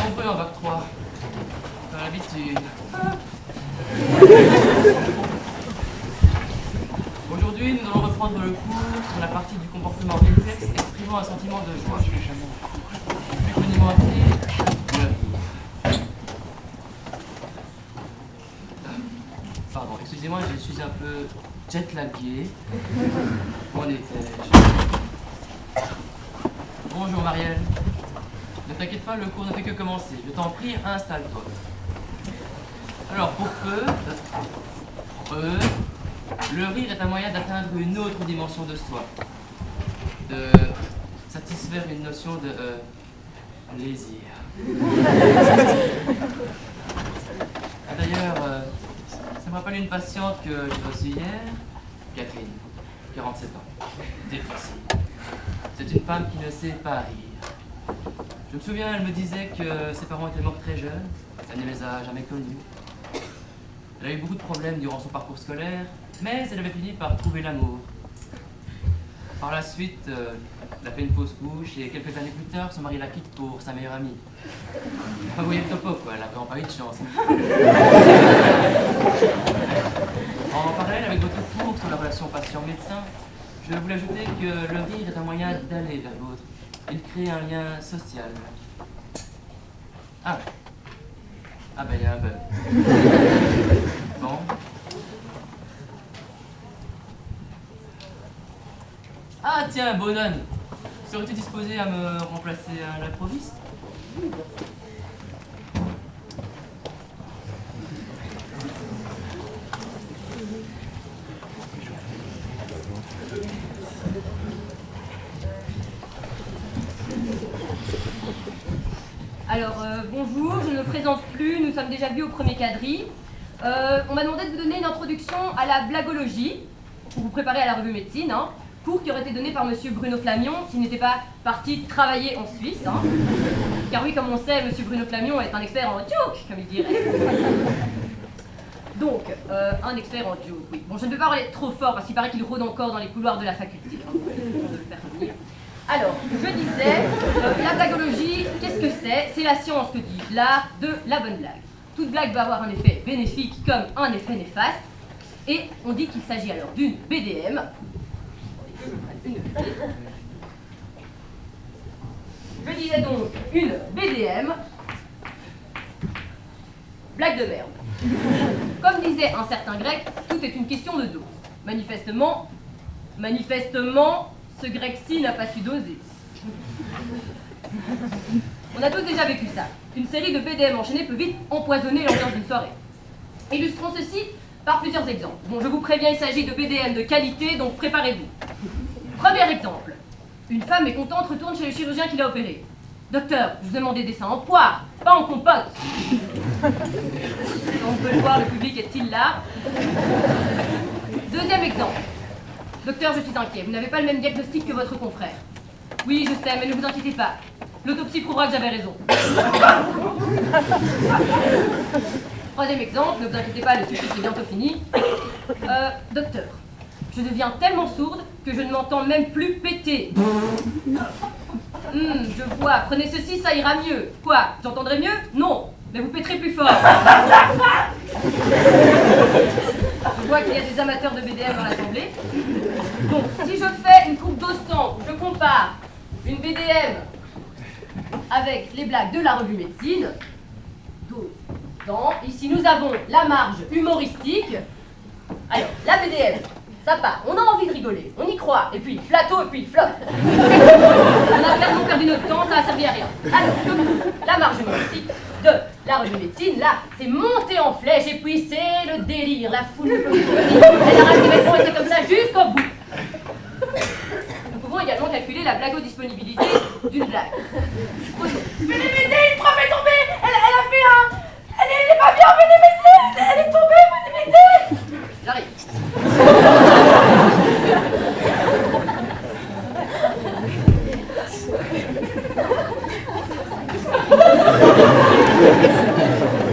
nombreux en bac 3. Pas l'habitude. Aujourd'hui, nous allons reprendre le cours sur la partie du comportement réflexe exprimant un sentiment de joie. Plus communément appelé le... Pardon, excusez-moi, je suis un peu jet-lagué. Où en étais-je? Bonjour Marielle. Ne t'inquiète pas, le cours ne fait que commencer. Je t'en prie, installe-toi. Alors, pour Freud, le rire est un moyen d'atteindre une autre dimension de soi. De satisfaire une notion de plaisir. D'ailleurs, ça me rappelle une patiente que j'ai reçue hier, Catherine, 47 ans, dépressive. C'est une femme qui ne sait pas rire. Je me souviens, elle me disait que ses parents étaient morts très jeunes, elle ne les a jamais connus. Elle a eu beaucoup de problèmes durant son parcours scolaire, mais elle avait fini par trouver l'amour. Par la suite, elle a fait une fausse couche et quelques années plus tard, son mari la quitte pour sa meilleure amie. Vous voyez le topo, quoi, elle a quand même pas eu de chance. En parallèle avec votre cours sur la relation patient-médecin, je voulais ajouter que le rire est un moyen d'aller vers l'autre. Il crée un lien social. Ah ben il y a un bug. Bon. Ah tiens, Bononne, serais-tu disposé à me remplacer à l'improviste? Alors, bonjour, je ne me présente plus, nous sommes déjà vus au premier quadri. On m'a demandé de vous donner une introduction à la blagologie, pour vous préparer à la revue médecine, hein, cours qui aurait été donné par monsieur Bruno Flamion s'il n'était pas parti travailler en Suisse. Hein. Car oui, comme on sait, monsieur Bruno Flamion est un expert en joke, comme il dirait. Donc, un expert en joke, oui. Bon, je ne peux pas parler trop fort parce qu'il paraît qu'il rôde encore dans les couloirs de la faculté. Hein, de le faire venir. Alors, je disais, la blagologie, qu'est-ce que c'est? C'est la science que dit l'art de la bonne blague. Toute blague va avoir un effet bénéfique comme un effet néfaste. Et on dit qu'il s'agit alors d'une BDM. Je disais donc une BDM. Blague de merde. Comme disait un certain grec, tout est une question de dose. Manifestement, ce grec-ci n'a pas su doser. On a tous déjà vécu ça. Une série de BDM enchaînés peut vite empoisonner l'ambiance d'une soirée. Illustrons ceci par plusieurs exemples. Bon, je vous préviens, il s'agit de BDM de qualité, donc préparez-vous. Premier exemple. Une femme mécontente retourne chez le chirurgien qui l'a opérée. Docteur, je vous ai demandé des seins en poire, pas en compote. Comme on peut le voir, le public est-il là? Deuxième exemple. Docteur, je suis inquiet, vous n'avez pas le même diagnostic que votre confrère. Oui, je sais, mais ne vous inquiétez pas. L'autopsie prouvera que j'avais raison. Troisième exemple, ne vous inquiétez pas, le supplice est bientôt fini. Docteur, je deviens tellement sourde que je ne m'entends même plus péter. Je vois, prenez ceci, ça ira mieux. Quoi, j'entendrai mieux? Non, mais vous péterez plus fort. Je vois qu'il y a des amateurs de BDM dans l'assemblée. Donc, si je fais une coupe d'Ostend, je compare une BDM avec les blagues de la revue médecine, ici nous avons la marge humoristique. Alors, la BDM, ça part, on a envie de rigoler, on y croit, et puis plateau, et puis flop. On a clairement perdu notre temps, ça a servi à rien. Alors, la marge humoristique de la revue médecine, là, c'est monté en flèche, et puis c'est le délire, la foule de elle arrache ses vêtements et c'est comme ça jusqu'au bout. Nous pouvons également calculer la blagodisponibilité d'une blague. Venez m'aider, une prof est tombée, elle a fait un... Elle est pas bien, venez m'aider, elle est tombée, venez m'aider. J'arrive.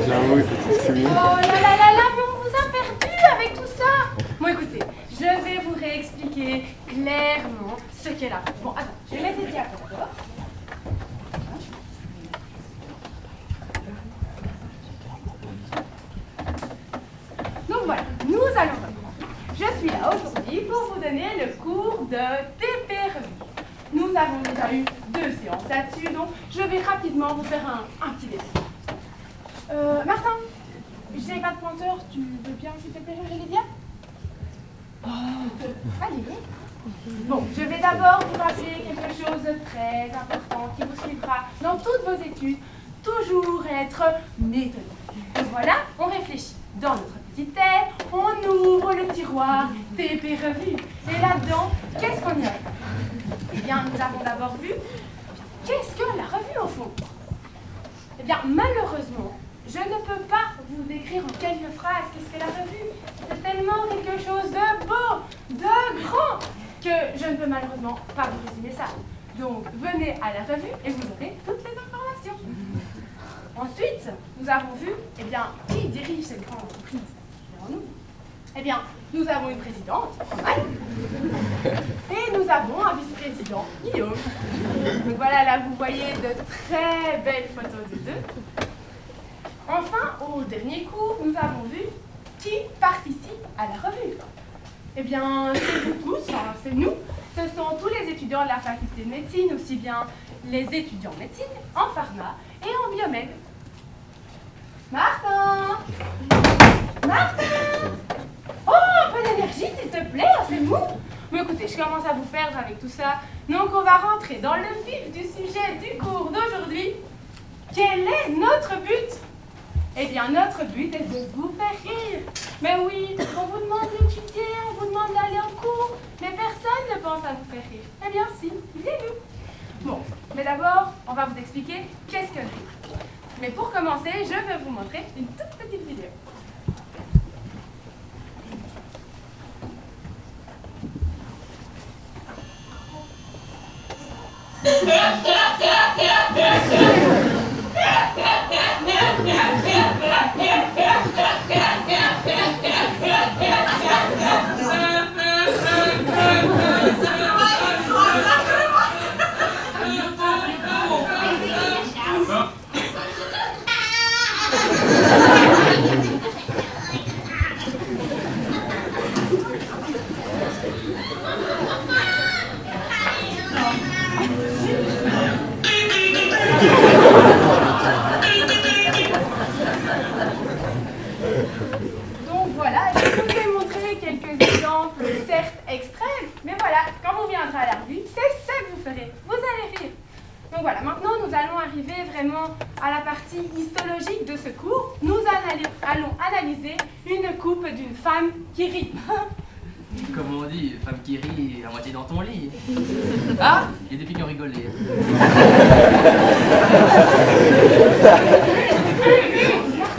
J'avoue, c'est soumis. Oh là là là là, mais on vous a perdu avec tout ça. Bon écoutez, je vais vous réexpliquer clairement ce qu'est la... Bon attends, je vais mettre les diapos d'abord. déjà eu 2 séances là-dessus, donc je vais rapidement vous faire un petit débrief. Martin, j'ai pas de pointeur, tu veux bien s'il te plaît chercher les diables? Allez. Bon, je vais d'abord vous rappeler quelque chose de très important qui vous suivra dans toutes vos études, toujours être méthodique. Donc voilà, on réfléchit. Dans notre petite tête, on ouvre le tiroir TP Revue. Et là-dedans, qu'est-ce qu'on y a? Eh bien, nous avons d'abord vu, qu'est-ce que la revue au fond? Eh bien, malheureusement, je ne peux pas vous décrire en quelques phrases qu'est-ce que la revue. C'est tellement quelque chose de beau, de grand, que je ne peux malheureusement pas vous résumer ça. Donc, venez à la revue et vous aurez toutes les informations. Ensuite, nous avons vu, eh bien, qui dirige cette grande entreprise devant nous? Eh bien, nous avons une présidente, Romain, et nous avons un vice-président, Guillaume. Donc voilà, là, vous voyez de très belles photos des deux. Enfin, au dernier cours, nous avons vu qui participe à la revue. Eh bien, c'est vous tous, enfin, c'est nous. Ce sont tous les étudiants de la faculté de médecine, aussi bien les étudiants en médecine, en pharma et en biomède. Martin! Martin! Oh, un peu d'énergie, s'il te plaît, c'est mou. Mais écoutez, je commence à vous perdre avec tout ça. Donc, on va rentrer dans le vif du sujet du cours d'aujourd'hui. Quel est notre but? Eh bien, notre but est de vous faire rire. Mais oui, on vous demande d'étudier, on vous demande d'aller en cours, mais personne ne pense à vous faire rire. Eh bien, si, viens-nous. Bon, mais d'abord, on va vous expliquer qu'est-ce que le rire. Mais pour commencer, je vais vous montrer une toute petite vidéo. Donc voilà, je vous ai montré quelques exemples, certes extrêmes, mais voilà, quand vous viendrez à la revue, c'est ça que vous ferez, vous allez rire. Donc voilà, maintenant nous allons arriver vraiment à la partie histologique de ce cours. Nous allons analyser une coupe d'une femme qui rit. Comme on dit, femme qui rit à moitié dans ton lit. Ah, il y a des filles qui ont rigolé.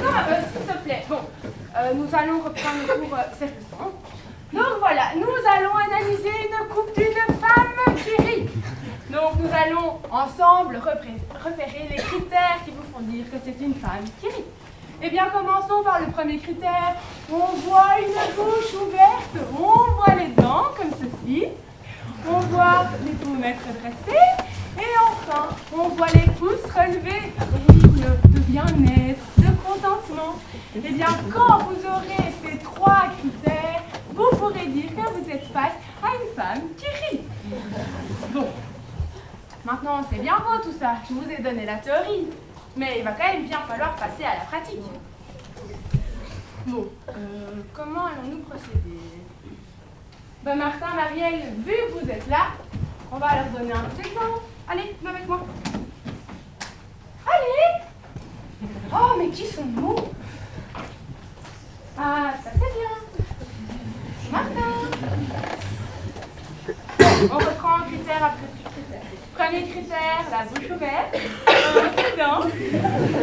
Martin, s'il te plaît. Bon, nous allons reprendre le cours sérieusement. Donc voilà, nous allons analyser une coupe d'une femme qui rit. Donc nous allons ensemble repérer les critères qui vous font dire que c'est une femme qui rit. Eh bien, commençons par le premier critère. On voit une bouche ouverte, on voit les dents comme ceci, on voit les pommettes redressées, et enfin, on voit les pouces relevés, signe de bien-être, de contentement. Eh bien, quand vous aurez ces 3 critères, vous pourrez dire que vous êtes face à une femme qui rit. Bon, maintenant, c'est bien beau tout ça, je vous ai donné la théorie. Mais il va quand même bien falloir passer à la pratique. Bon, comment allons-nous procéder? Ben Martin, Marielle, vu que vous êtes là, on va leur donner un petit exemple. Allez, viens avec moi. Allez! Oh, mais qui sont mous? Ah, ça c'est bien. Martin! Bon, on reprend critère après critère. Premier critère, la bouche ouverte, les dents,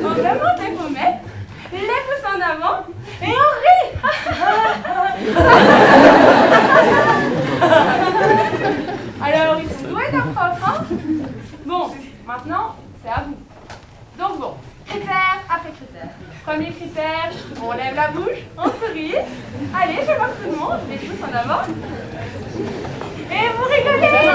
on remonte les pommettes, les pouces en avant, et on rit. Alors, ils sont doués d'un prof, hein? Bon, maintenant, c'est à vous. Donc bon, critère après critère. Premier critère, on lève la bouche, on sourit. Allez, je vais voir tout le monde, les pouces en avant. Et vous rigolez.